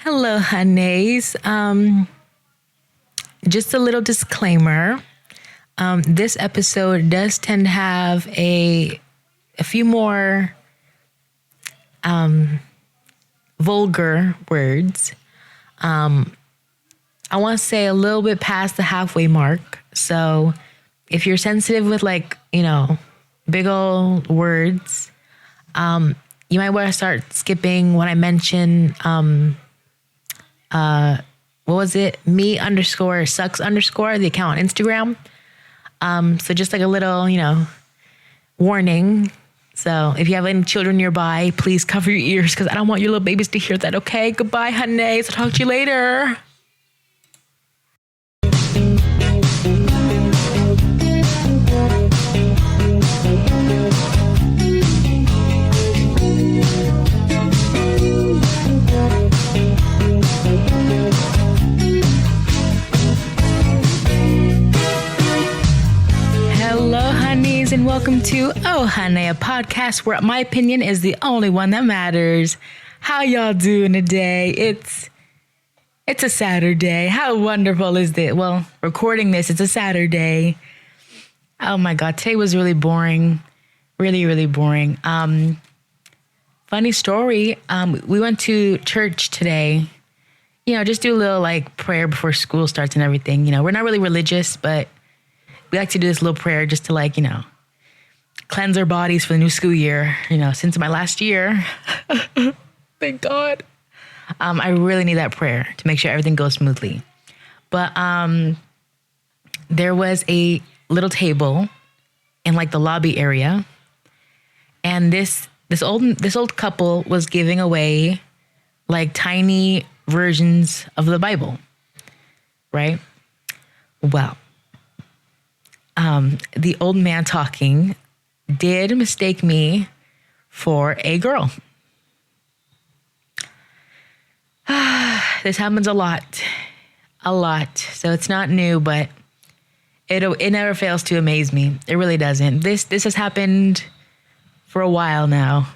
Hello, honeys. Just a little disclaimer. This episode does tend to have a few more vulgar words. I want to say a little bit past the halfway mark. So if you're sensitive with big old words, you might want to start skipping when I mention what was it? me_sucks_, the account on Instagram. So just like a little, warning. So if you have any children nearby, please cover your ears because I don't want your little babies to hear that. Okay. Goodbye, honeys. I'll talk to you later. And welcome to Oh Honey, a podcast where my opinion is the only one that matters. How y'all doing today? It's a Saturday. How wonderful is it? Well, recording this, it's a Saturday. Oh my God, today was really boring. Really, really boring. Funny story. We went to church today. Just do a little prayer before school starts and everything. We're not really religious, but we like to do this little prayer just to cleanse our bodies for the new school year, since my last year. Thank God. I really need that prayer to make sure everything goes smoothly. But there was a little table in the lobby area. And this old couple was giving away tiny versions of the Bible. Right? Well, the old man talking did mistake me for a girl. This happens a lot. So it's not new, but it never fails to amaze me. It really doesn't. This has happened for a while now.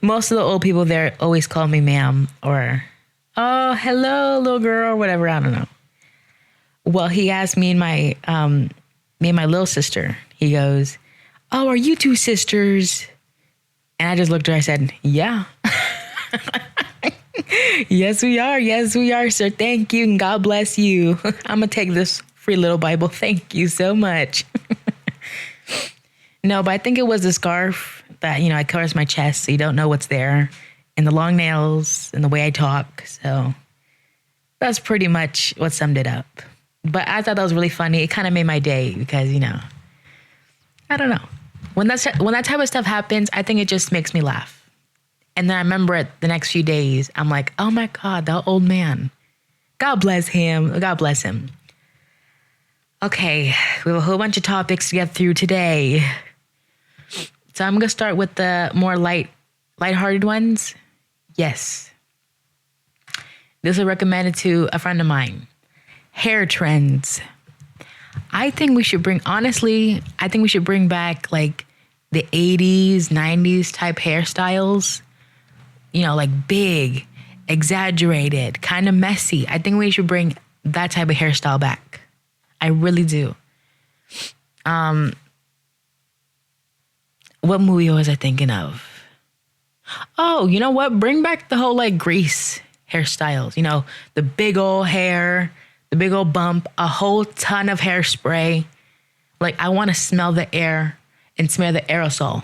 Most of the old people there always call me ma'am or, oh, hello, little girl, or whatever. I don't know. Well, he asked me and my little sister, he goes, oh, are you two sisters? And I just looked at her, I said, yeah. Yes, we are. Yes, we are, sir. Thank you. And God bless you. I'm going to take this free little Bible. Thank you so much. No, but I think it was the scarf that, I covers my chest so you don't know what's there. And the long nails and the way I talk. So that's pretty much what summed it up. But I thought that was really funny. It kind of made my day because, I don't know. When that type of stuff happens, I think it just makes me laugh. And then I remember it the next few days. I'm like, oh my God, that old man. God bless him. God bless him. Okay, we have a whole bunch of topics to get through today. So I'm going to start with the more lighthearted ones. Yes. This was recommended to a friend of mine. Hair trends. I think we should bring back the 80s, 90s type hairstyles. Big, exaggerated, kind of messy. I think we should bring that type of hairstyle back. I really do. What movie was I thinking of? Oh, you know what? Bring back the whole Grease hairstyles. The big old hair, the big old bump, a whole ton of hairspray. I want to smell the air and smell the aerosol.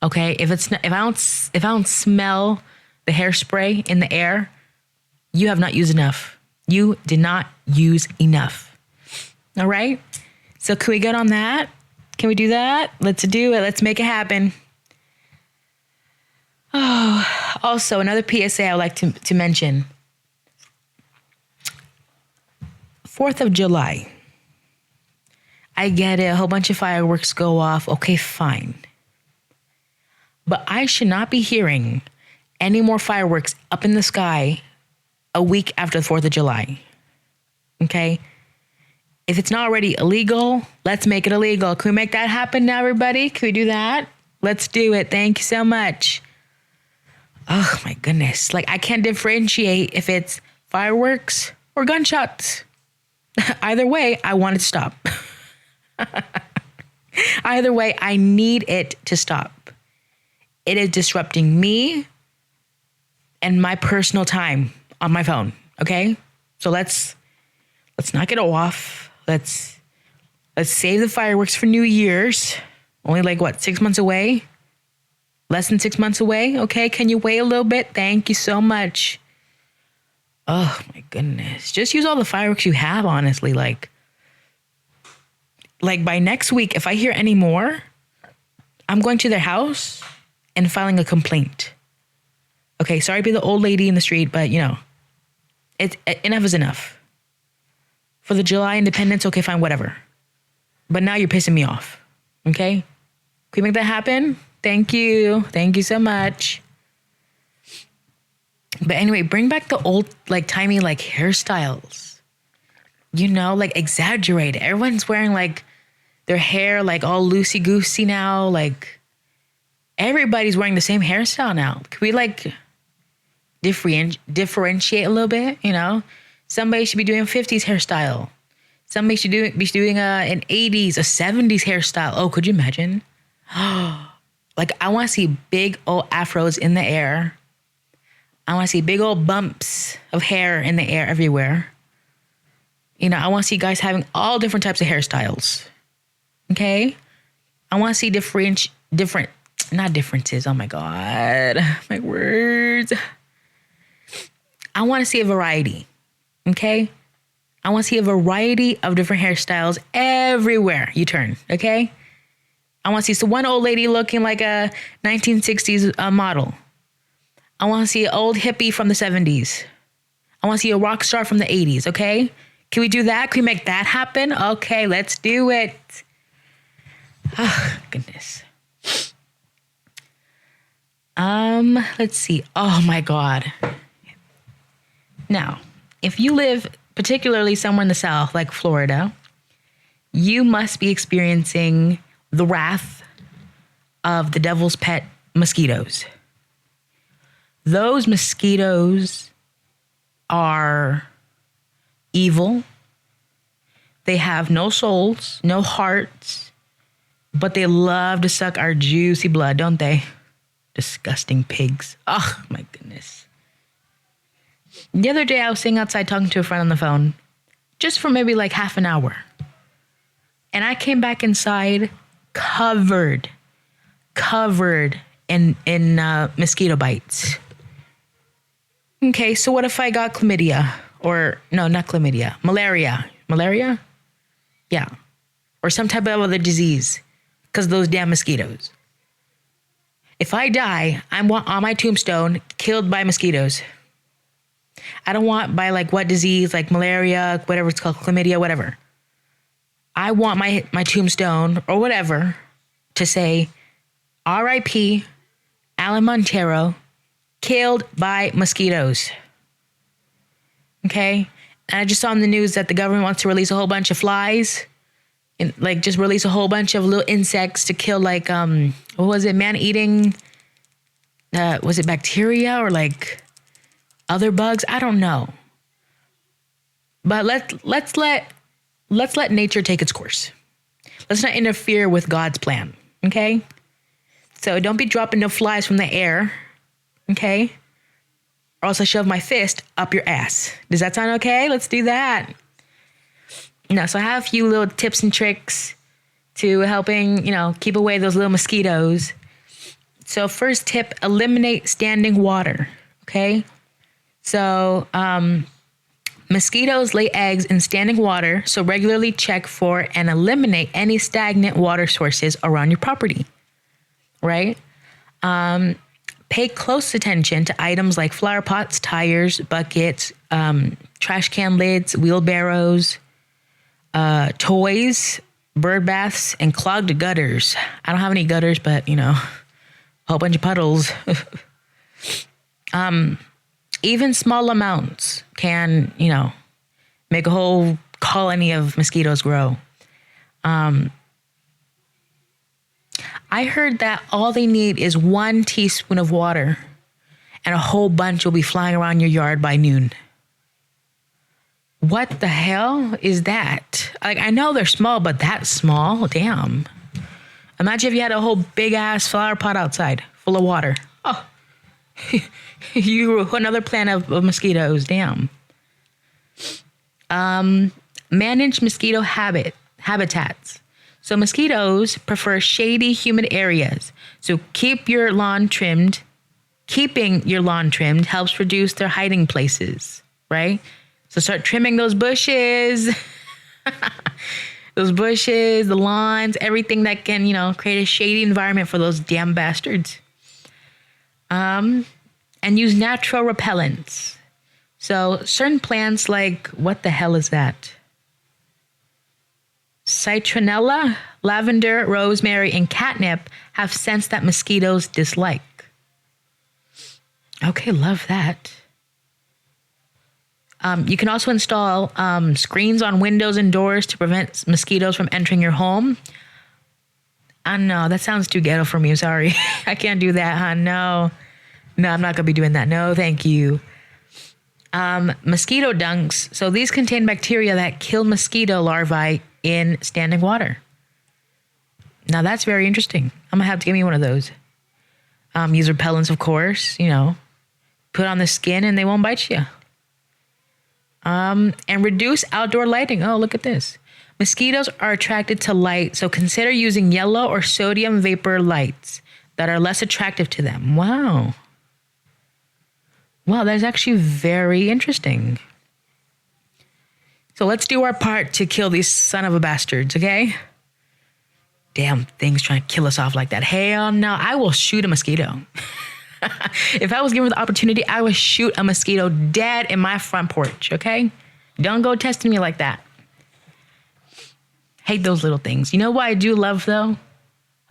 Okay? If I don't smell the hairspray in the air, you have not used enough. You did not use enough. All right? So can we get on that? Can we do that? Let's do it. Let's make it happen. Oh, also another PSA I would like to mention. 4th of July. I get it. A whole bunch of fireworks go off. Okay, fine. But I should not be hearing any more fireworks up in the sky a week after the 4th of July. Okay? If it's not already illegal, let's make it illegal. Can we make that happen now, everybody? Can we do that? Let's do it. Thank you so much. Oh my goodness. Like I can't differentiate if it's fireworks or gunshots. Either way, I want it to stop. Either way, I need it to stop. It is disrupting me and my personal time on my phone. Okay? So let's knock it off. Let's save the fireworks for New Year's. Only like what, 6 months away? Less than 6 months away? Okay, can you wait a little bit? Thank you so much. Oh my goodness. Just use all the fireworks you have, honestly. Like by next week, if I hear any more, I'm going to their house and filing a complaint. Okay, sorry to be the old lady in the street, but enough is enough. For the July independence, okay, fine, whatever. But now you're pissing me off. Okay? Can we make that happen? Thank you. Thank you so much. But anyway, bring back the old, like, timey, like, hairstyles. You know, like, exaggerate. Everyone's wearing, like, their hair, like, all loosey-goosey now. Like, everybody's wearing the same hairstyle now. Could we, like, differentiate a little bit, you know? Somebody should be doing 50s hairstyle. Somebody should be doing an 80s, a 70s hairstyle. Oh, could you imagine? Like, I want to see big old afros in the air. I want to see big old bumps of hair in the air everywhere. You know, I want to see guys having all different types of hairstyles. Okay? I want to see not differences. Oh my God. My words. I want to see a variety. Okay? I want to see a variety of different hairstyles everywhere you turn. Okay? I want to see one old lady looking like a 1960s model. I want to see an old hippie from the 70s. I want to see a rock star from the 80s, okay? Can we do that? Can we make that happen? Okay, let's do it. Oh, goodness. Let's see. Oh my God. Now, if you live particularly somewhere in the South, like Florida, you must be experiencing the wrath of the devil's pet mosquitoes. Those mosquitoes are evil. They have no souls, no hearts, but they love to suck our juicy blood, don't they? Disgusting pigs. Oh, my goodness. The other day, I was sitting outside talking to a friend on the phone, just for maybe like half an hour. And I came back inside covered in mosquito bites. Okay, so what if I got chlamydia? Or, no, not chlamydia. Malaria? Yeah. Or some type of other disease because of those damn mosquitoes. If I die, I want on my tombstone killed by mosquitoes. I don't want by like what disease, like malaria, whatever it's called, chlamydia, whatever. I want my tombstone or whatever to say, R.I.P. Alan Montero, killed by mosquitoes. Okay? And I just saw on the news that the government wants to release a whole bunch of flies. And like just release a whole bunch of little insects to kill like, what was it? Man-eating, was it bacteria or like other bugs? I don't know. But let's let nature take its course. Let's not interfere with God's plan. Okay? So don't be dropping no flies from the air. Okay? Or else I shove my fist up your ass. Does that sound okay? Let's do that. Now, so I have a few little tips and tricks to helping, keep away those little mosquitoes. So first tip, eliminate standing water. Okay? So, mosquitoes lay eggs in standing water, so regularly check for and eliminate any stagnant water sources around your property. Right? Pay close attention to items like flower pots, tires, buckets, trash can lids, wheelbarrows, toys, bird baths, and clogged gutters. I don't have any gutters, but, a whole bunch of puddles. Even small amounts can, make a whole colony of mosquitoes grow. I heard that all they need is 1 teaspoon of water and a whole bunch will be flying around your yard by noon. What the hell is that? Like, I know they're small, but that small? Damn. Imagine if you had a whole big ass flower pot outside full of water. Oh, you another planet of mosquitoes. Damn. Manage mosquito habitats. So mosquitoes prefer shady, humid areas. So keeping your lawn trimmed helps reduce their hiding places, right? So start trimming those bushes, the lawns, everything that can, create a shady environment for those damn bastards. And use natural repellents. So certain plants like, what the hell is that? Citronella, lavender, rosemary, and catnip have scents that mosquitoes dislike. Okay, love that. You can also install screens on windows and doors to prevent mosquitoes from entering your home. No, that sounds too ghetto for me. Sorry. I can't do that, huh? No, I'm not going to be doing that. No, thank you. Mosquito dunks. So these contain bacteria that kill mosquito larvae in standing water. Now that's very interesting. I'm going to have to give me one of those. Use repellents, of course, put on the skin and they won't bite you. And reduce outdoor lighting. Oh, look at this. Mosquitoes are attracted to light, so consider using yellow or sodium vapor lights that are less attractive to them. Wow. Wow, that's actually very interesting. So let's do our part to kill these son of a bastards, okay? Damn things trying to kill us off like that. Hell no, I will shoot a mosquito. If I was given the opportunity, I would shoot a mosquito dead in my front porch, okay? Don't go testing me like that. Hate those little things. You know what I do love, though?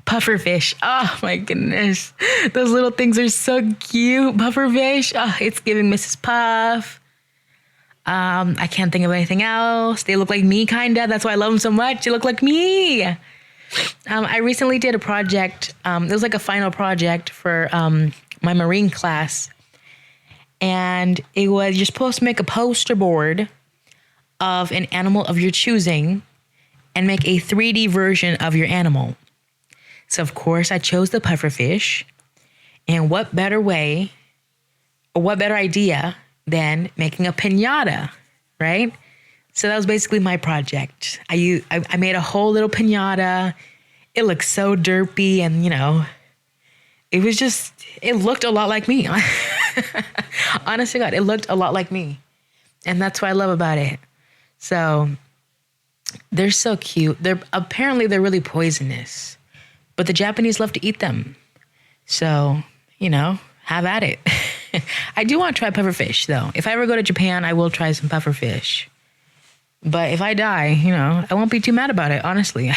Pufferfish. Oh, my goodness. Those little things are so cute. Pufferfish. Oh, it's giving Mrs. Puff. I can't think of anything else. They look like me, kind of. That's why I love them so much. They look like me. I recently did a project. It was like a final project for my marine class. And it was, you're supposed to make a poster board of an animal of your choosing and make a 3D version of your animal. So, of course, I chose the pufferfish. And what better idea than making a piñata, right? So that was basically my project. I made a whole little piñata. It looked so derpy and, it looked a lot like me. Honest to God, it looked a lot like me. And that's what I love about it. So they're so cute. Apparently they're really poisonous, but the Japanese love to eat them. So, have at it. I do want to try pufferfish though. If I ever go to Japan, I will try some pufferfish. But if I die, I won't be too mad about it, honestly.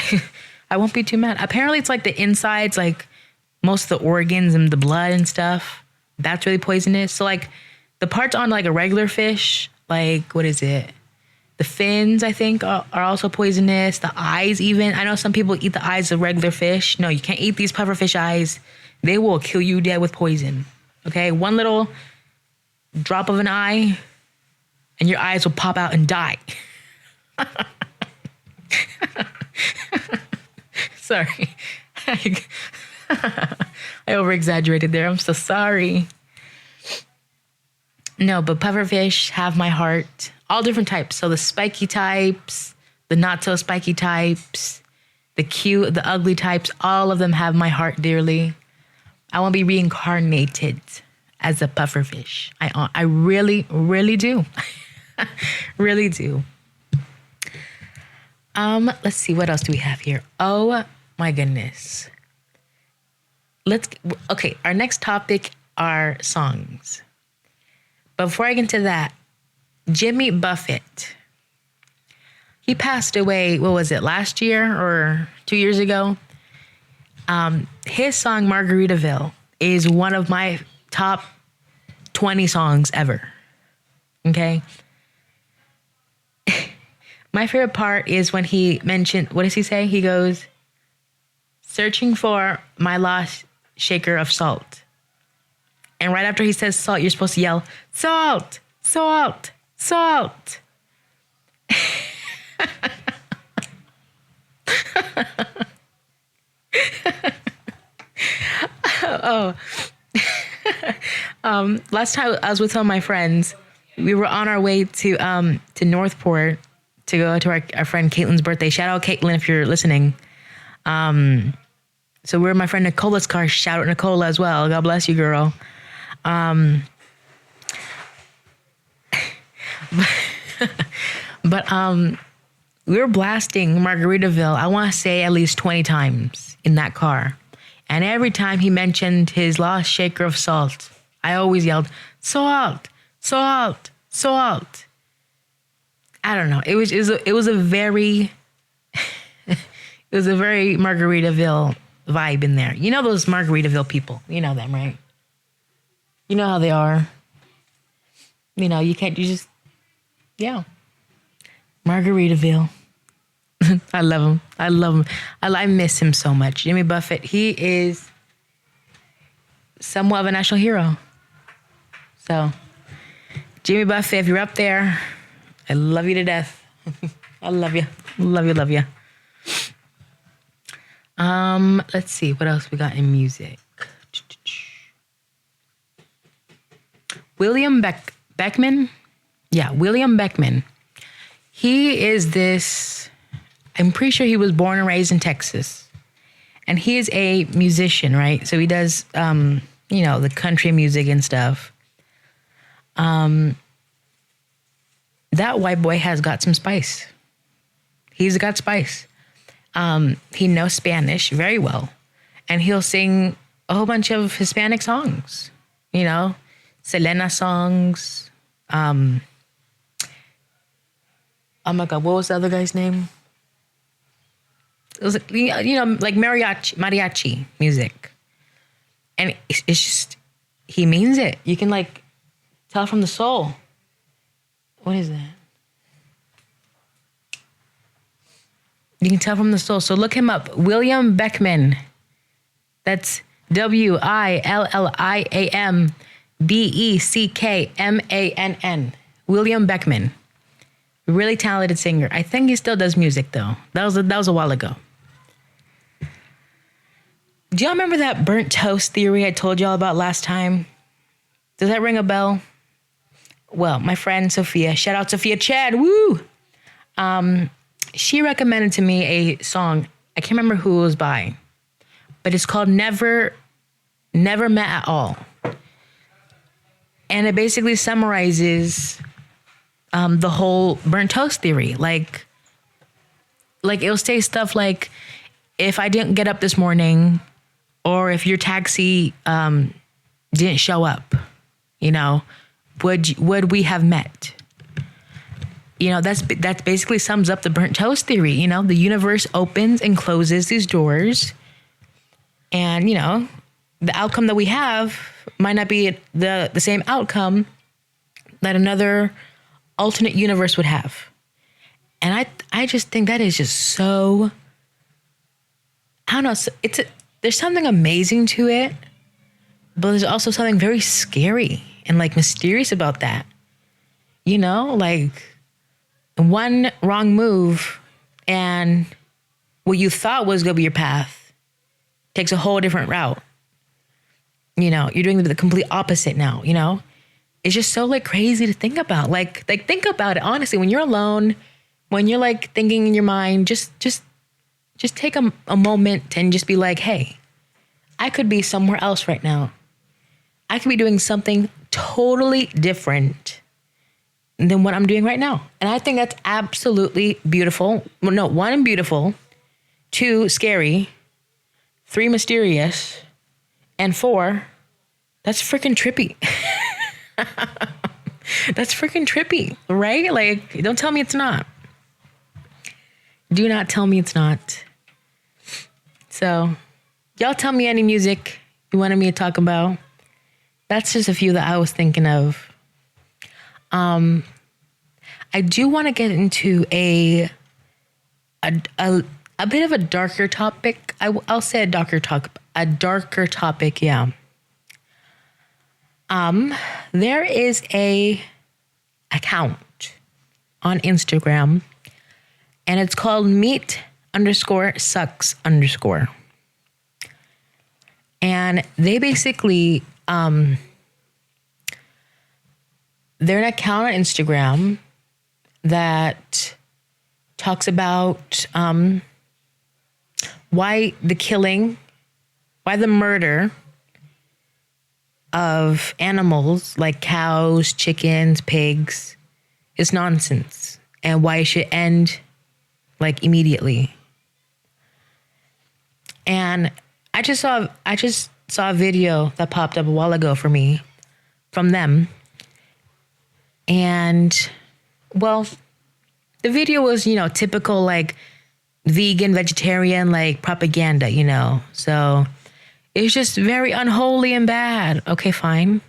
I won't be too mad. Apparently it's like the insides, like most of the organs and the blood and stuff, that's really poisonous. So like the parts on like a regular fish, like what is it? The fins, I think, are also poisonous. The eyes even. I know some people eat the eyes of regular fish. No, you can't eat these pufferfish eyes. They will kill you dead with poison. Okay? One little drop of an eye and your eyes will pop out and die. Sorry. I over-exaggerated there. I'm so sorry. No, but pufferfish have my heart. All different types. So the spiky types, the not so spiky types, the cute, the ugly types, all of them have my heart dearly. I want to be reincarnated as a pufferfish. I really, really do. Really do. Let's see, what else do we have here? Oh my goodness. Okay, our next topic are songs. But before I get into that, Jimmy Buffett, he passed away, what was it, last year or 2 years ago? His song Margaritaville is one of my top 20 songs ever. Okay? My favorite part is when he mentioned, what does he say? He goes, searching for my lost shaker of salt. And right after he says salt, you're supposed to yell, salt, salt, salt. Oh. Last time I was with some of my friends, we were on our way to Northport to go to our friend Caitlin's birthday. Shout out Caitlin if you're listening. So we're in my friend Nicola's car. Shout out Nicola as well. God bless you, girl. But we were blasting Margaritaville, I want to say at least 20 times in that car. And every time he mentioned his lost shaker of salt, I always yelled, salt, salt, salt. I don't know. It was a very it was a very Margaritaville vibe in there. You know those Margaritaville people. You know them, right? You know how they are. You know, you just, yeah. Margaritaville. I love him. I love him. I miss him so much. Jimmy Buffett, he is somewhat of a national hero. So, Jimmy Buffett, if you're up there, I love you to death. I love you. Love you, love you. Let's see. What else we got in music? William Beckman? Yeah, William Beckman. He is this, I'm pretty sure he was born and raised in Texas. And he is a musician, right? So he does, the country music and stuff. That white boy has got some spice. He's got spice. He knows Spanish very well. And he'll sing a whole bunch of Hispanic songs. You know, Selena songs. Oh my God, what was the other guy's name? It was, like mariachi music. And it's just, he means it. You can like tell from the soul. What is that? You can tell from the soul. So look him up. William Beckman. That's WILLIAM BECKMANN. William Beckman. Really talented singer. I think he still does music though. That was a while ago. Do y'all remember that burnt toast theory I told y'all about last time? Does that ring a bell? Well, my friend Sophia, shout out Sophia Chad, woo! She recommended to me a song. I can't remember who it was by, but it's called Never Met at All. And it basically summarizes the whole burnt toast theory. Like it'll say stuff like, if I didn't get up this morning, or if your taxi didn't show up, would we have met? That basically sums up the burnt toast theory. The universe opens and closes these doors, and the outcome that we have might not be the same outcome that another alternate universe would have. And I just think that is just so, I don't know, there's something amazing to it, but there's also something very scary and like mysterious about that. Like one wrong move and what you thought was going to be your path takes a whole different route. You're doing the complete opposite now, It's just so like crazy to think about. Like think about it honestly. When you're alone, when you're like thinking in your mind, just take a moment and just be like, hey, I could be somewhere else right now. I could be doing something totally different than what I'm doing right now. And I think that's absolutely beautiful. Well, no, 1, beautiful, 2, scary, 3, mysterious, and 4, that's freaking trippy. That's freaking trippy, right? Like, don't tell me it's not. Do not tell me it's not. So, y'all tell me any music you wanted me to talk about. That's just a few that I was thinking of. I do want to get into a bit of a darker topic. I'll say a darker topic, yeah. There is a account on Instagram, and it's called meat_sucks_. And they basically, they're an account on Instagram that talks about why the murder of animals like cows, chickens, pigs is nonsense, and why it should end like immediately. And I just saw a video that popped up a while ago for me from them. And well, the video was, typical like vegan, vegetarian, like propaganda, So it's just very unholy and bad. Okay, fine.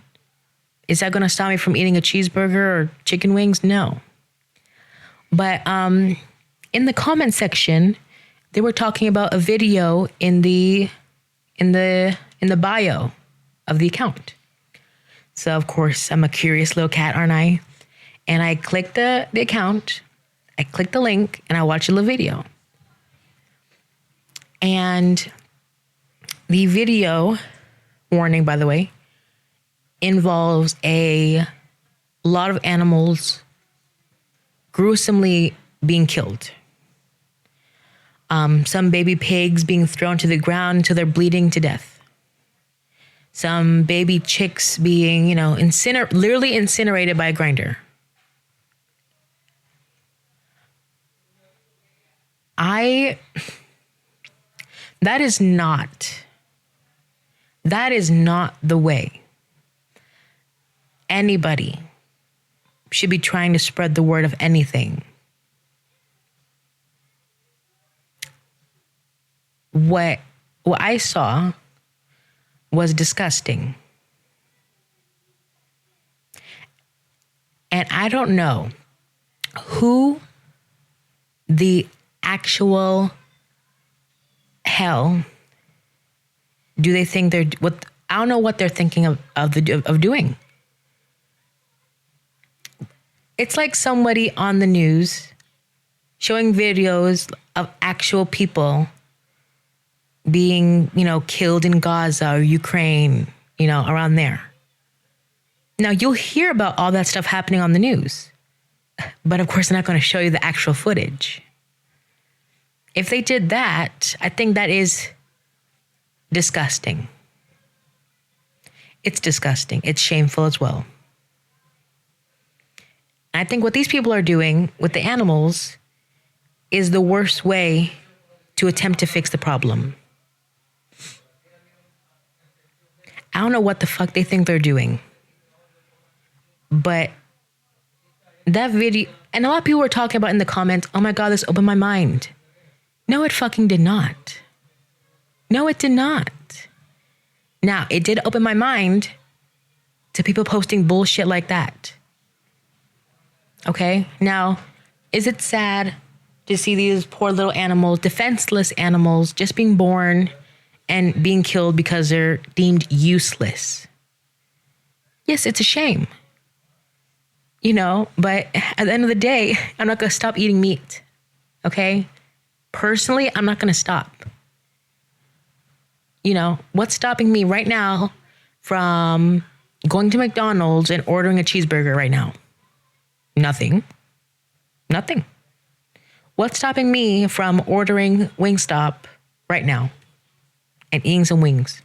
Is that going to stop me from eating a cheeseburger or chicken wings? No. But in the comment section, they were talking about a video in the bio of the account. So of course, I'm a curious little cat, aren't I? And I clicked the account, I clicked the link, and I watched the little video. And the video, warning by the way, involves a lot of animals gruesomely being killed. Some baby pigs being thrown to the ground until they're bleeding to death. Some baby chicks being, literally incinerated by a grinder. That is not the way anybody should be trying to spread the word of anything. What I saw was disgusting. And I don't know who the actual hell do they think I don't know what they're thinking of doing. It's like somebody on the news showing videos of actual people being, killed in Gaza or Ukraine, around there. Now, you'll hear about all that stuff happening on the news, but of course, they're not going to show you the actual footage. If they did that, I think that is disgusting. It's disgusting. It's shameful as well. I think what these people are doing with the animals is the worst way to attempt to fix the problem. I don't know what the fuck they think they're doing. But that video, and a lot of people were talking about in the comments, oh my God, this opened my mind. No, it fucking did not. No, it did not. Now, it did open my mind to people posting bullshit like that. Okay? Now, is it sad to see these poor little animals, defenseless animals, just being born and being killed because they're deemed useless? Yes, it's a shame. But at the end of the day, I'm not going to stop eating meat. Okay? Personally, I'm not going to stop. What's stopping me right now from going to McDonald's and ordering a cheeseburger right now? Nothing. What's stopping me from ordering Wingstop right now and eating some wings?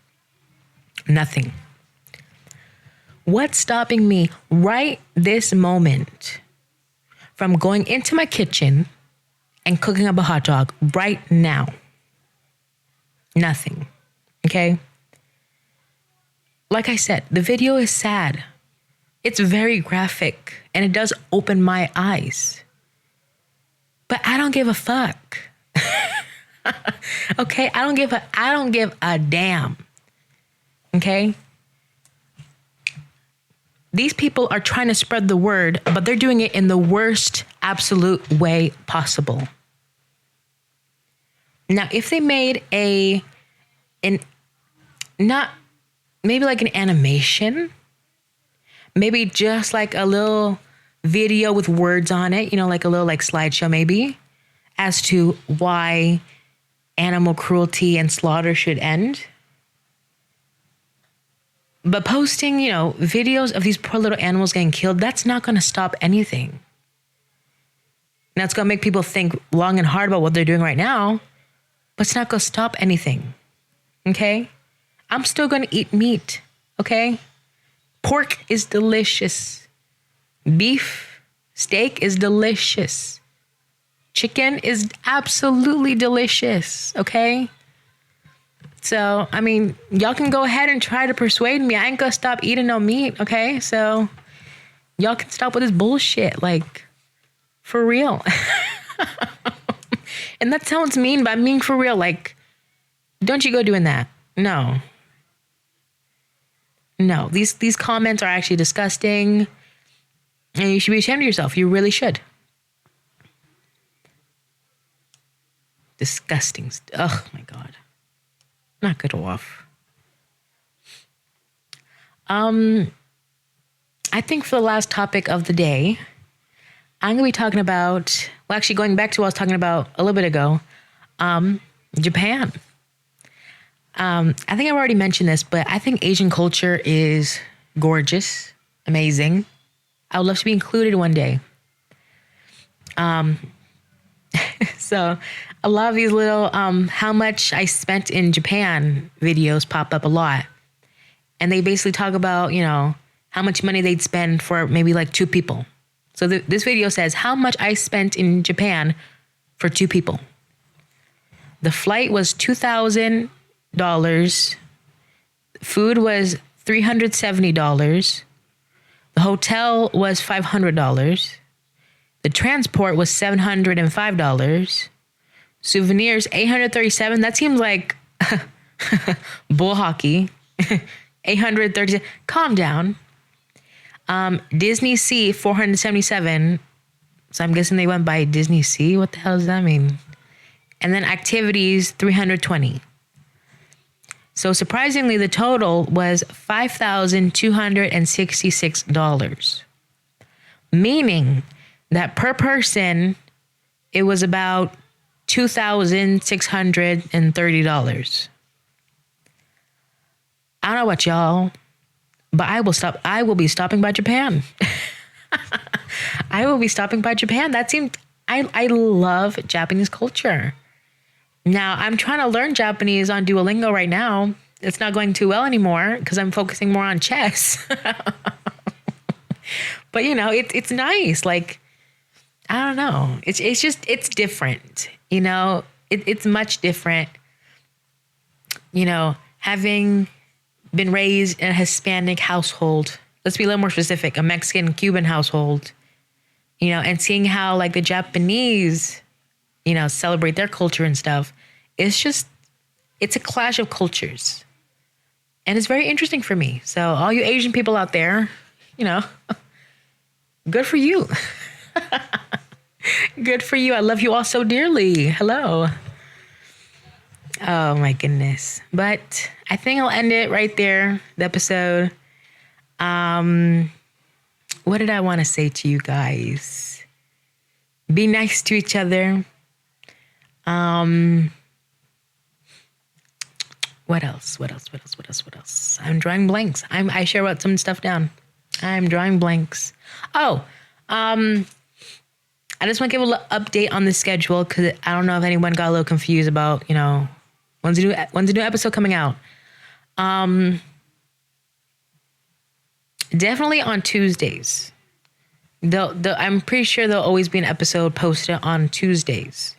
Nothing. What's stopping me right this moment from going into my kitchen and cooking up a hot dog right now? Nothing. Okay? Like I said, the video is sad. It's very graphic and it does open my eyes. But I don't give a fuck. Okay? I don't give a damn. Okay? These people are trying to spread the word, but they're doing it in the worst absolute way possible. Now, if they made maybe like an animation Maybe just like a little video with words on it, like a little like slideshow maybe, as to why animal cruelty and slaughter should end. But posting, videos of these poor little animals getting killed, that's not going to stop anything. Now it's going to make people think long and hard about what they're doing right now, but it's not going to stop anything. Okay? I'm still going to eat meat. Okay? Pork is delicious. Beef, steak is delicious. Chicken is absolutely delicious. Okay? So, I mean, y'all can go ahead and try to persuade me. I ain't gonna stop eating no meat, okay? So, y'all can stop with this bullshit, like, for real. And that sounds mean, but I mean for real. Like, don't you go doing that. No. No, these comments are actually disgusting. And you should be ashamed of yourself. You really should. Disgusting. Oh, my God. Not good off. I think for the last topic of the day, I'm going to be talking about, well, actually going back to what I was talking about a little bit ago, Japan. I think I've already mentioned this, but I think Asian culture is gorgeous, amazing. I would love to be included one day. So a lot of these little how much I spent in Japan videos pop up a lot. And they basically talk about, how much money they'd spend for maybe like 2 people. So this video says how much I spent in Japan for 2 people. The flight was $2,000. Food was $370. The hotel was $500. The transport was $705. Souvenirs, $837. That seems like bull hockey. $837. Calm down. Disney Sea, $477. So I'm guessing they went by Disney Sea. What the hell does that mean? And then activities, $320. So surprisingly, the total was $5,266. Meaning that per person, it was about $2,630. I don't know about y'all, but I will be stopping by Japan. I will be stopping by Japan. I love Japanese culture. Now, I'm trying to learn Japanese on Duolingo right now. It's not going too well anymore because I'm focusing more on chess. But, it's nice. Like, I don't know. It's different. It's much different. Having been raised in a Hispanic household, let's be a little more specific, a Mexican Cuban household, and seeing how like the Japanese, celebrate their culture and stuff. It's a clash of cultures. And it's very interesting for me. So all you Asian people out there, good for you. Good for you. I love you all so dearly. Hello. Oh my goodness. But I think I'll end it right there, the episode. What did I want to say to you guys? Be nice to each other. What else? I'm drawing blanks. I share about some stuff down. I'm drawing blanks. Oh, I just want to give a little update on the schedule because I don't know if anyone got a little confused about, when's the new episode coming out. Definitely on Tuesdays. I'm pretty sure there'll always be an episode posted on Tuesdays.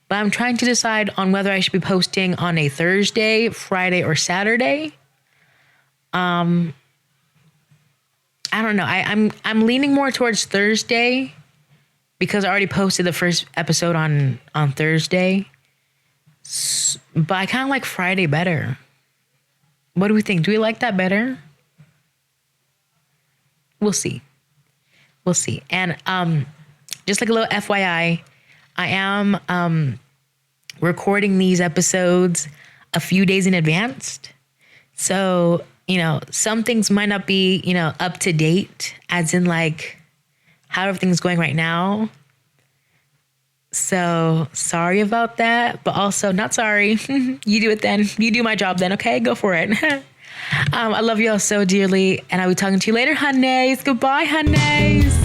But I'm trying to decide on whether I should be posting on a Thursday, Friday, or Saturday. I don't know. I'm leaning more towards Thursday because I already posted the first episode on Thursday. But I kind of like Friday better. What do we think? Do we like that better? We'll see. And just like a little FYI, I am recording these episodes a few days in advance. So some things might not be, up to date, as in like how everything's going right now. So sorry about that, but also not sorry. You do it then. You do my job then. Okay, go for it. I love you all so dearly, and I'll be talking to you later, honeys. Goodbye, honeys.